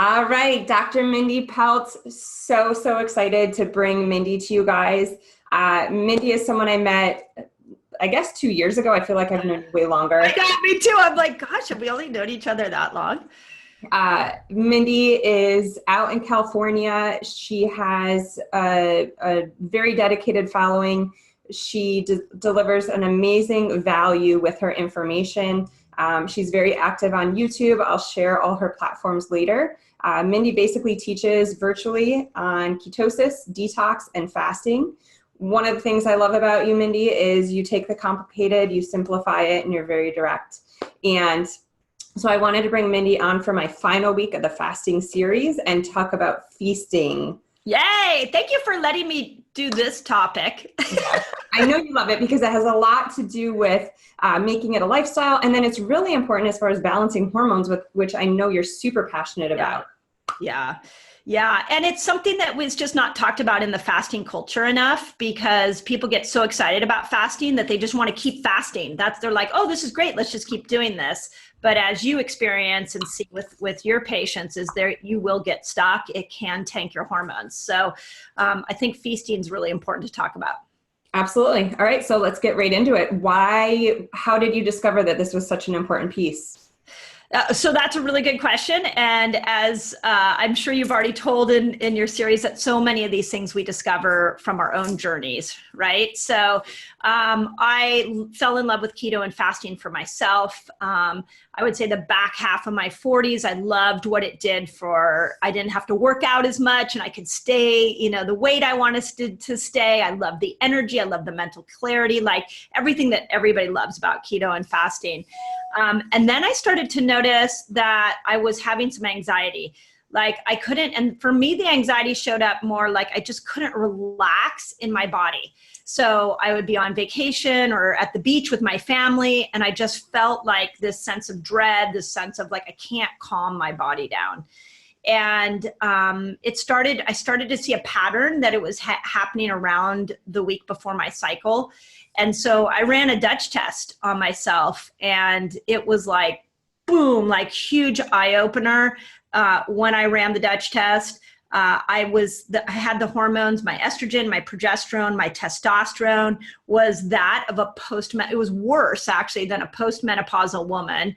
All right, Dr. Mindy Pelz, so excited to bring Mindy to you guys. Mindy is someone I met, I guess, 2 years ago. I feel like I've known you way longer. I know, me too. I'm like, gosh, have we only known each other that long? Mindy is out in California. She has a very dedicated following. She delivers an amazing value with her information. She's very active on YouTube. I'll share all her platforms later. Mindy basically teaches virtually on ketosis, detox, and fasting. One of the things I love about you, Mindy, is you take the complicated, you simplify it, and you're very direct. And so I wanted to bring Mindy on for my final week of the fasting series and talk about feasting. Yay! Thank you for letting me do this topic. Yeah. I know you love it because it has a lot to do with making it a lifestyle. And then it's really important as far as balancing hormones, with which I know you're super passionate about. Yeah. And it's something that was just not talked about in the fasting culture enough, because people get so excited about fasting that they just want to keep fasting. They're like, oh, this is great. Let's just keep doing this. But as you experience and see with your patients, you will get stuck. It can tank your hormones. So I think feasting is really important to talk about. Absolutely. All right. So let's get right into it. How did you discover that this was such an important piece? So that's a really good question. And as I'm sure you've already told in your series, that so many of these things we discover from our own journeys, right? So I fell in love with keto and fasting for myself. I would say the back half of my 40s, I loved what it did I didn't have to work out as much and I could stay, the weight I wanted to stay. I love the energy. I love the mental clarity, like everything that everybody loves about keto and fasting. And then I started to notice that I was having some anxiety. Like I couldn't, and for me, the anxiety showed up more like I just couldn't relax in my body. So I would be on vacation or at the beach with my family, and I just felt like this sense of dread, this sense of like, I can't calm my body down. And I started to see a pattern that it was happening around the week before my cycle. And so I ran a Dutch test on myself, and it was like, boom, like huge eye opener. When I ran the Dutch test, I had the hormones, my estrogen, my progesterone, my testosterone was that of it was worse actually than a postmenopausal woman.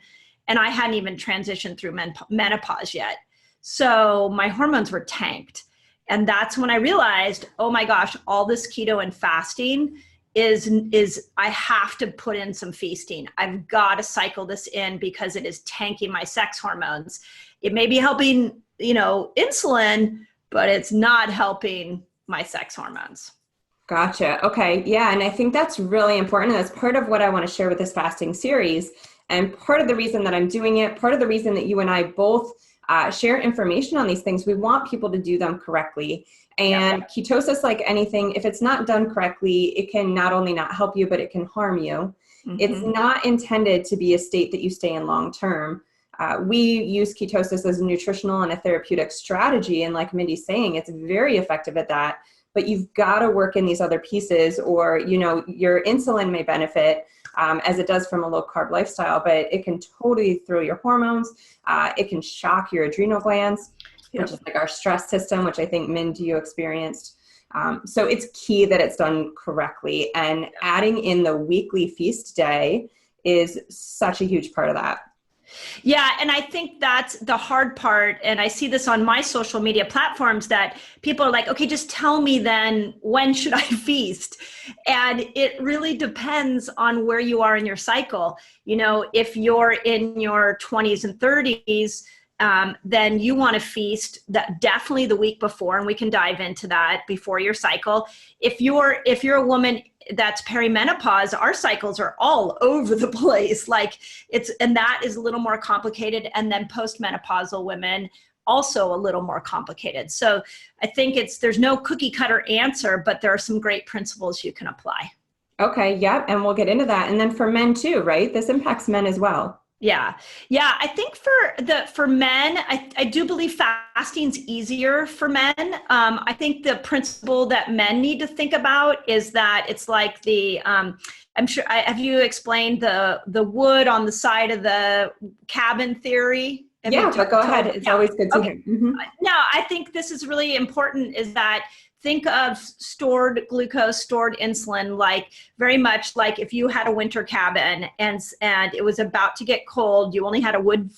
And I hadn't even transitioned through menopause yet. So my hormones were tanked. And that's when I realized, oh my gosh, all this keto and fasting is I have to put in some feasting. I've got to cycle this in because it is tanking my sex hormones. It may be helping, insulin, but it's not helping my sex hormones. Gotcha. Okay. Yeah. And I think that's really important. That's part of what I want to share with this fasting series. And part of the reason that I'm doing it, part of the reason that you and I both share information on these things, we want people to do them correctly. And ketosis, like anything, if it's not done correctly, it can not only not help you, but it can harm you. Mm-hmm. It's not intended to be a state that you stay in long term. We use ketosis as a nutritional and a therapeutic strategy. And like Mindy's saying, it's very effective at that. But you've got to work in these other pieces, or, your insulin may benefit as it does from a low carb lifestyle, but it can totally throw your hormones. It can shock your adrenal glands, which is like our stress system, which I think, Mindy, you experienced. So it's key that it's done correctly. And adding in the weekly feast day is such a huge part of that. Yeah. And I think that's the hard part. And I see this on my social media platforms that people are like, okay, just tell me then, when should I feast? And it really depends on where you are in your cycle. If you're in your 20s and 30s, then you want to feast that definitely the week before, and we can dive into that before your cycle. If you're a woman that's perimenopause, our cycles are all over the place. And that is a little more complicated. And then postmenopausal women, also a little more complicated. So I think there's no cookie cutter answer, but there are some great principles you can apply. Okay. Yep. And we'll get into that. And then for men too, right? This impacts men as well. Yeah. I think for men, I do believe fasting's easier for men. I think the principle that men need to think about is that it's like I'm sure, have you explained the wood on the side of the cabin theory? Yeah, but go ahead. It's always good to hear. No, I think this is really important, is that think of stored glucose, stored insulin, like very much like if you had a winter cabin and it was about to get cold, you only had a wood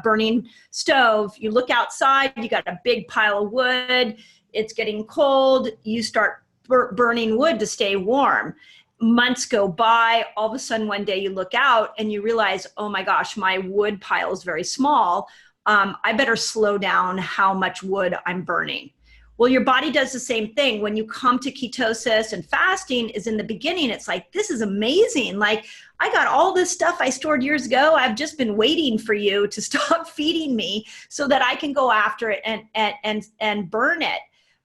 burning stove, you look outside, you got a big pile of wood, it's getting cold, you start burning wood to stay warm. Months go by, all of a sudden one day you look out and you realize, oh my gosh, my wood pile is very small. I better slow down how much wood I'm burning. Well, your body does the same thing. When you come to ketosis and fasting, is in the beginning, it's like, this is amazing. Like, I got all this stuff I stored years ago. I've just been waiting for you to stop feeding me so that I can go after it and burn it.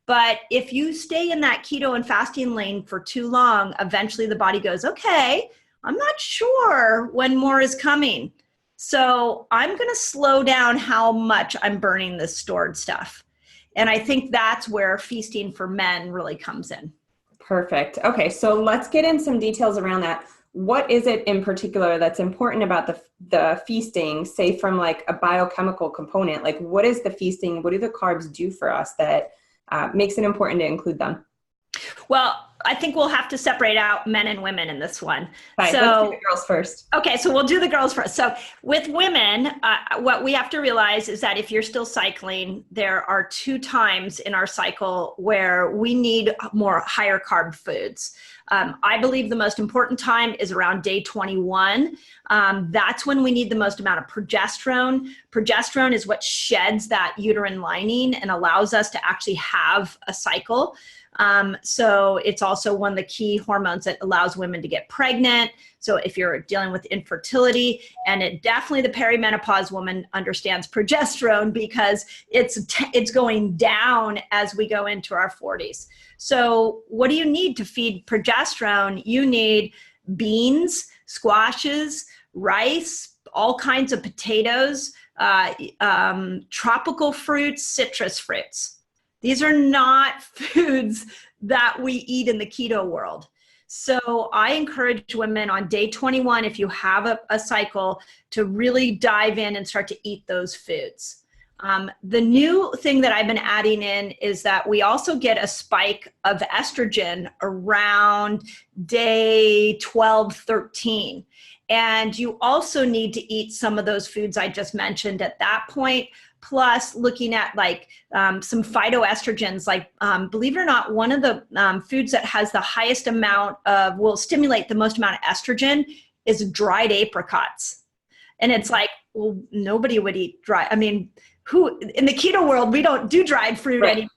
But if you stay in that keto and fasting lane for too long, eventually the body goes, okay, I'm not sure when more is coming. So I'm going to slow down how much I'm burning this stored stuff. And I think that's where feasting for men really comes in. Perfect. Okay, so let's get in some details around that. What is it in particular that's important about the feasting, say from like a biochemical component? Like, what is the feasting? What do the carbs do for us that makes it important to include them? Well, I think we'll have to separate out men and women in this one. Right, so let's do the girls first. Okay, so we'll do the girls first. So with women, what we have to realize is that if you're still cycling, there are 2 times in our cycle where we need more higher carb foods. I believe the most important time is around day 21. That's when we need the most amount of progesterone. Progesterone is what sheds that uterine lining and allows us to actually have a cycle. So it's also one of the key hormones that allows women to get pregnant. So if you're dealing with infertility, and it definitely, the perimenopause woman understands progesterone because it's going down as we go into our 40s. So what do you need to feed progesterone? You need beans, squashes, rice, all kinds of potatoes, tropical fruits, citrus fruits. These are not foods that we eat in the keto world. So I encourage women on day 21, if you have a cycle, to really dive in and start to eat those foods. The new thing that I've been adding in is that we also get a spike of estrogen around day 12, 13. And you also need to eat some of those foods I just mentioned at that point, plus looking at like some phytoestrogens, like believe it or not, one of the foods that has the highest amount of, will stimulate the most amount of estrogen is dried apricots. And it's like, well, nobody would eat dry. I mean, who in the keto world, we don't do dried fruit anymore.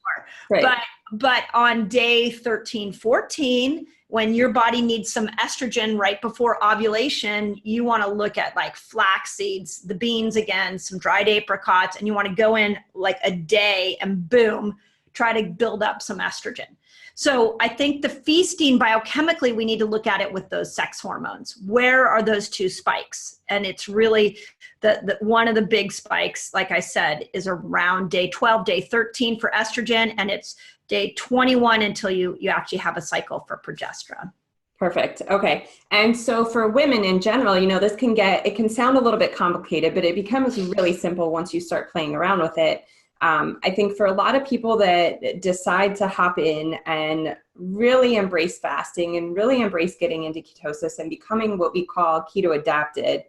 Right. But on day 13, 14, when your body needs some estrogen right before ovulation, you want to look at like flax seeds, the beans again, some dried apricots, and you want to go in like a day and boom, try to build up some estrogen. So I think the feasting biochemically, we need to look at it with those sex hormones. Where are those 2 spikes? And it's really the one of the big spikes, like I said, is around day 12, day 13 for estrogen, and it's day 21 until you actually have a cycle for progesterone. Perfect. Okay. And so for women in general, you know, this it can sound a little bit complicated, but it becomes really simple once you start playing around with it. I think for a lot of people that decide to hop in and really embrace fasting and really embrace getting into ketosis and becoming what we call keto adapted.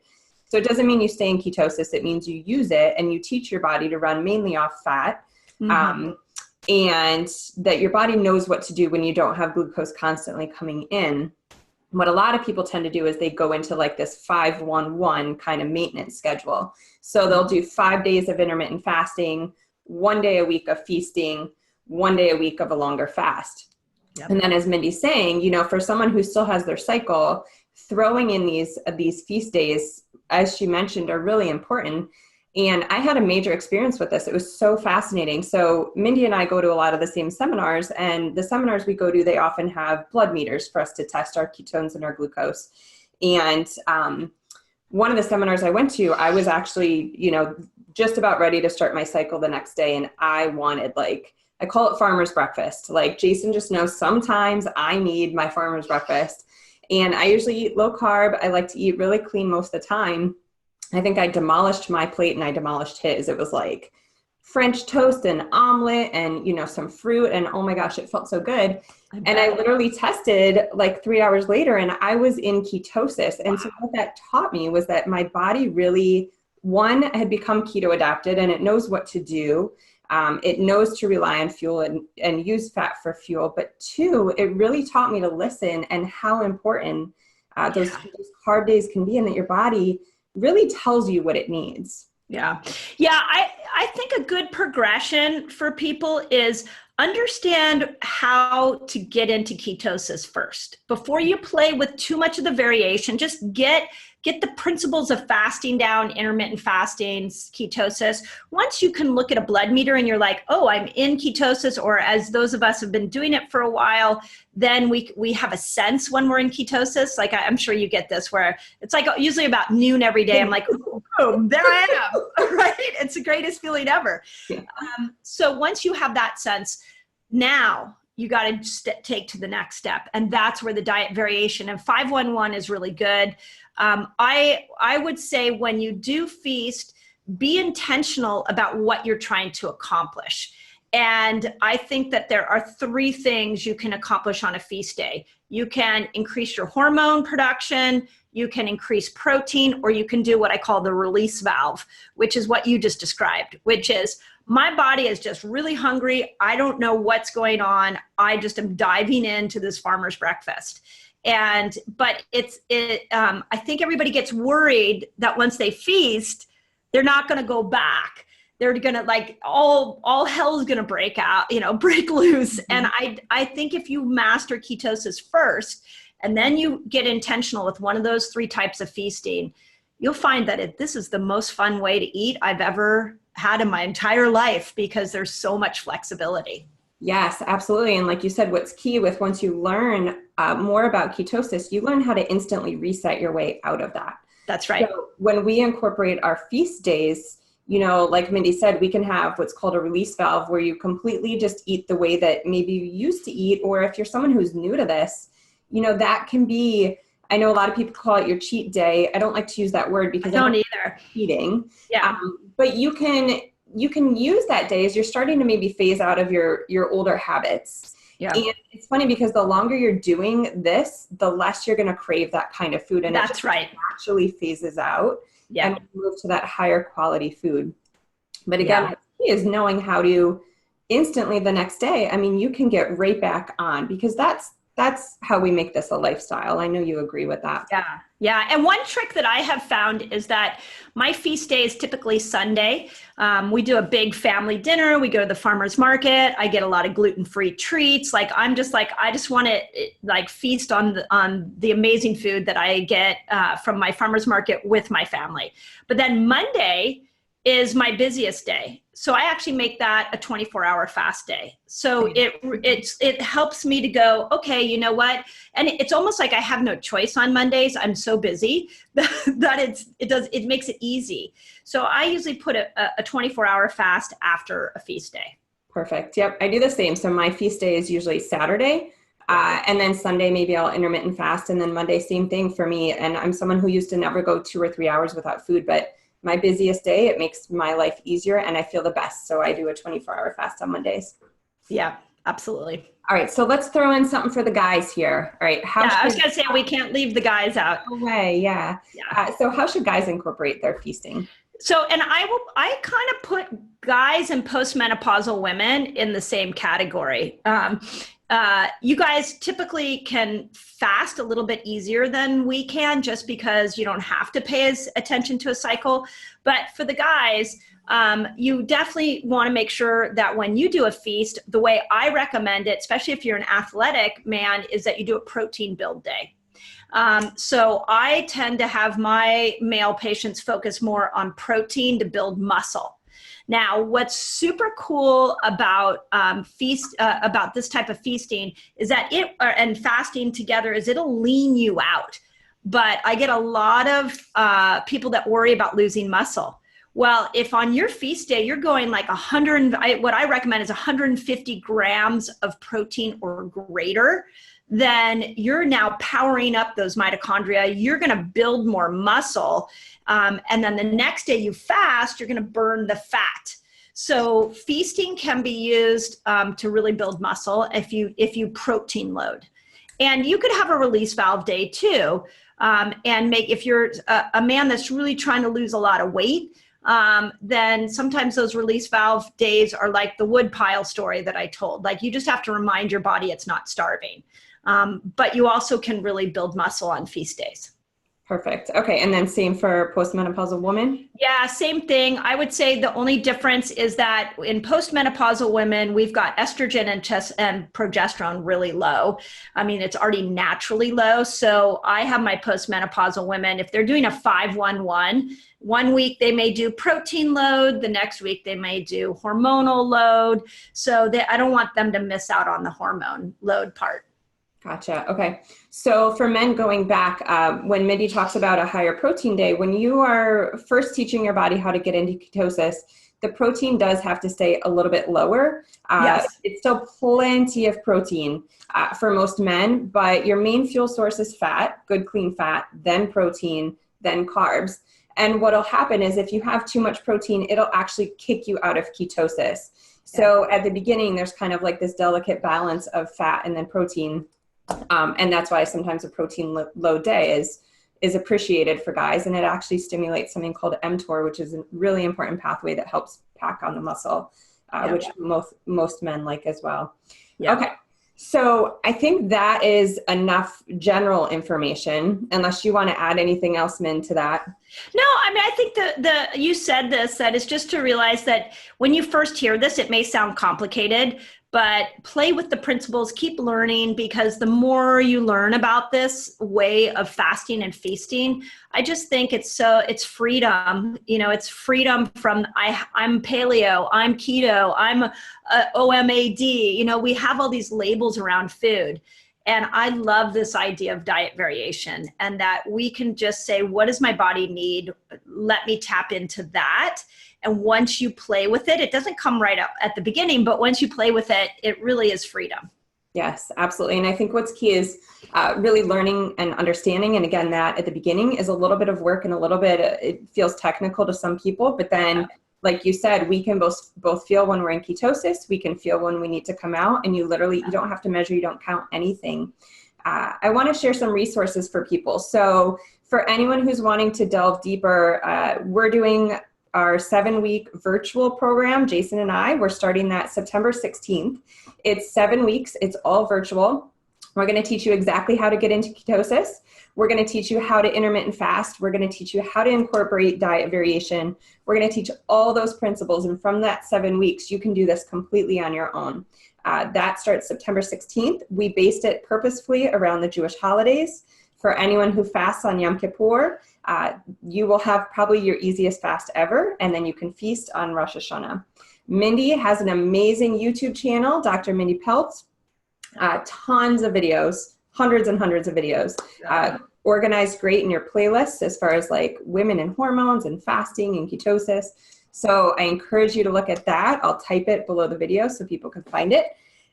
So it doesn't mean you stay in ketosis. It means you use it and you teach your body to run mainly off fat. Mm-hmm. And that your body knows what to do when you don't have glucose constantly coming in. What a lot of people tend to do is they go into like this 5-1-1 kind of maintenance schedule. So they'll do 5 days of intermittent fasting, 1 day a week of feasting, 1 day a week of a longer fast. Yep. And then as Mindy's saying, you know, for someone who still has their cycle, throwing in these feast days, as she mentioned, are really important. And I had a major experience with this. It was so fascinating. So Mindy and I go to a lot of the same seminars, and the seminars we go to, they often have blood meters for us to test our ketones and our glucose. And one of the seminars I went to, I was actually, you know, just about ready to start my cycle the next day. And I wanted, like, I call it farmer's breakfast. Like, Jason just knows sometimes I need my farmer's breakfast. And I usually eat low carb. I like to eat really clean most of the time. I think I demolished my plate and I demolished his. It was like French toast and omelet and, you know, some fruit. And oh my gosh, it felt so good. And I literally tested like 3 hours later and I was in ketosis. And so what that taught me was that my body really, one, had become keto adapted and it knows what to do. It knows to rely on fuel and use fat for fuel. But two, it really taught me to listen and how important those hard days can be, and that your body really tells you what it needs. Yeah. Yeah. I think a good progression for people is understand how to get into ketosis first. Before you play with too much of the variation, just get the principles of fasting down, intermittent fasting, ketosis. Once you can look at a blood meter and you're like, oh, I'm in ketosis, or as those of us have been doing it for a while, then we have a sense when we're in ketosis. Like I'm sure you get this, where it's like usually about noon every day. I'm like, boom, there I am, right? It's the greatest feeling ever. Yeah. So once you have that sense, now you got to take to the next step. And that's where the diet variation and 511 is really good. I would say when you do feast, be intentional about what you're trying to accomplish. And I think that there are 3 things you can accomplish on a feast day. You can increase your hormone production, you can increase protein, or you can do what I call the release valve, which is what you just described, which is my body is just really hungry. I don't know what's going on. I just am diving into this farmer's breakfast. But I think everybody gets worried that once they feast, they're not going to go back. They're going to like all hell's going to break out, break loose. Mm-hmm. And I think if you master ketosis first, and then you get intentional with one of those 3 types of feasting, you'll find that this is the most fun way to eat I've ever had in my entire life, because there's so much flexibility. Yes, absolutely. And like you said, what's key with once you learn more about ketosis, you learn how to instantly reset your way out of that. That's right. So when we incorporate our feast days, like Mindy said, we can have what's called a release valve, where you completely just eat the way that maybe you used to eat. Or if you're someone who's new to this, that can be, I know a lot of people call it your cheat day. I don't like to use that word because I don't either. Eating. Yeah. But you can use that day as you're starting to maybe phase out of your older habits. Yeah. And it's funny because the longer you're doing this, the less you're going to crave that kind of food. And that's right. Actually phases out. Yeah. And move to that higher quality food. But again, the key is knowing how to instantly the next day. I mean, you can get right back on, because that's how we make this a lifestyle. I know you agree with that. Yeah. Yeah. And one trick that I have found is that my feast day is typically Sunday. We do a big family dinner. We go to the farmer's market. I get a lot of gluten-free treats. I just want to feast on the amazing food that I get from my farmer's market with my family. But then Monday is my busiest day. So I actually make that a 24-hour fast day. So it helps me to go, okay, you know what? And it's almost like I have no choice on Mondays. I'm so busy that it makes it easy. So I usually put a 24-hour fast after a feast day. Perfect. Yep. I do the same. So my feast day is usually Saturday. And then Sunday, maybe I'll intermittent fast. And then Monday, same thing for me. And I'm someone who used to never go 2 or 3 hours without food, but my busiest day, it makes my life easier and I feel the best. So I do a 24-hour fast on Mondays. Yeah, absolutely. All right. So let's throw in something for the guys here. All right. I was going to say, we can't leave the guys out. No way. Yeah. So how should guys incorporate their feasting? So, and I kind of put guys and postmenopausal women in the same category. You guys typically can fast a little bit easier than we can, just because you don't have to pay attention to a cycle. But for the guys, you definitely want to make sure that when you do a feast, the way I recommend it, especially if you're an athletic man, is that you do a protein build day. So I tend to have my male patients focus more on protein to build muscle. Now, what's super cool about about this type of feasting is that and fasting together is it'll lean you out. But I get a lot of people that worry about losing muscle. Well, if on your feast day, you're going like 100, what I recommend is 150 grams of protein or greater, then you're now powering up those mitochondria. You're going to build more muscle. And then the next day you fast, you're going to burn the fat. So feasting can be used to really build muscle if you protein load. And you could have a release valve day too. And if you're a man that's really trying to lose a lot of weight, then sometimes those release valve days are like the wood pile story that I told. Like, you just have to remind your body it's not starving. But you also can really build muscle on feast days. Perfect. Okay. And then same for postmenopausal women? Yeah, same thing. I would say the only difference is that in postmenopausal women, we've got estrogen and progesterone really low. I mean, it's already naturally low. So I have my postmenopausal women, if they're doing a 5-1-1, 1 week they may do protein load, the next week they may do hormonal load. So I don't want them to miss out on the hormone load part. Gotcha. Okay. So for men, going back, when Mindy talks about a higher protein day, when you are first teaching your body how to get into ketosis, the protein does have to stay a little bit lower. Yes. It's still plenty of protein for most men, but your main fuel source is fat, good clean fat, then protein, then carbs. And what'll happen is if you have too much protein, it'll actually kick you out of ketosis. So at the beginning, there's kind of like this delicate balance of fat and then protein. And that's why sometimes a protein load day is appreciated for guys. And it actually stimulates something called mTOR, which is a really important pathway that helps pack on the muscle, which most men like as well. Yeah. Okay. So I think that is enough general information, unless you want to add anything else, Min, to that. No, I mean, I think you said this, that it's just to realize that when you first hear this, it may sound complicated, but play with the principles, keep learning, because the more you learn about this way of fasting and feasting, I just think it's freedom. You know, it's freedom from I'm paleo, I'm keto, I'm OMAD. You know, we have all these labels around food. And I love this idea of diet variation, and that we can just say, what does my body need? Let me tap into that. And once you play with it, it doesn't come right up at the beginning, but once you play with it, it really is freedom. Yes, absolutely. And I think what's key is really learning and understanding. And again, that at the beginning is a little bit of work and a little bit, it feels technical to some people, but then like you said, we can both feel when we're in ketosis, we can feel when we need to come out, and you don't have to measure, you don't count anything. I want to share some resources for people. So for anyone who's wanting to delve deeper, we're doing our 7-week virtual program, Jason and I. We're starting that September 16th. It's 7 weeks. It's all virtual. We're going to teach you exactly how to get into ketosis. We're going to teach you how to intermittent fast. We're going to teach you how to incorporate diet variation. We're going to teach all those principles. And from that 7 weeks, you can do this completely on your own. That starts September 16th. We based it purposefully around the Jewish holidays. For anyone who fasts on Yom Kippur, you will have probably your easiest fast ever, and then you can feast on Rosh Hashanah. Mindy has an amazing YouTube channel, Dr. Mindy Pelz. Tons of videos, hundreds and hundreds of videos, organized great in your playlists as far as like women and hormones and fasting and ketosis. So I encourage you to look at that. I'll type it below the video so people can find it.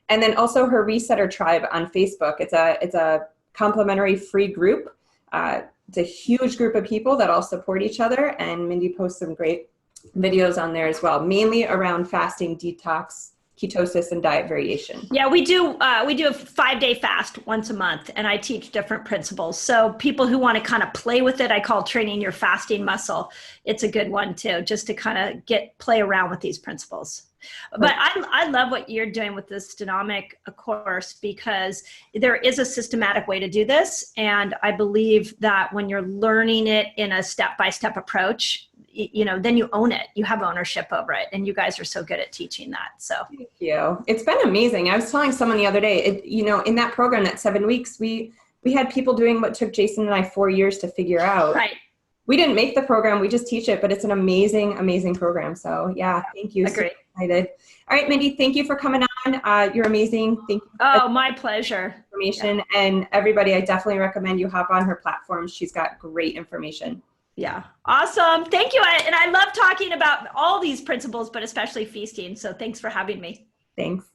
And then also her Resetter Tribe on Facebook. It's a complimentary free group. It's a huge group of people that all support each other, and Mindy posts some great videos on there as well, mainly around fasting, detox, ketosis, and diet variation. Yeah, we do a 5-day fast once a month, and I teach different principles. So people who want to kind of play with it, I call training your fasting muscle. It's a good one too, just to kind of play around with these principles. But I love what you're doing with this Dynamic course, because there is a systematic way to do this. And I believe that when you're learning it in a step-by-step approach, you know, then you own it. You have ownership over it. And you guys are so good at teaching that. So thank you. It's been amazing. I was telling someone the other day, you know, in that program, that 7 weeks, we had people doing what took Jason and I 4 years to figure out. Right. We didn't make the program, we just teach it, but it's an amazing, amazing program. So yeah, thank you. Agreed. So excited. All right, Mindy, thank you for coming on. You're amazing. Thank you. Oh, my pleasure. Information. Yeah. And everybody, I definitely recommend you hop on her platform. She's got great information. Yeah. Awesome. Thank you. And I love talking about all these principles, but especially feasting. So thanks for having me. Thanks.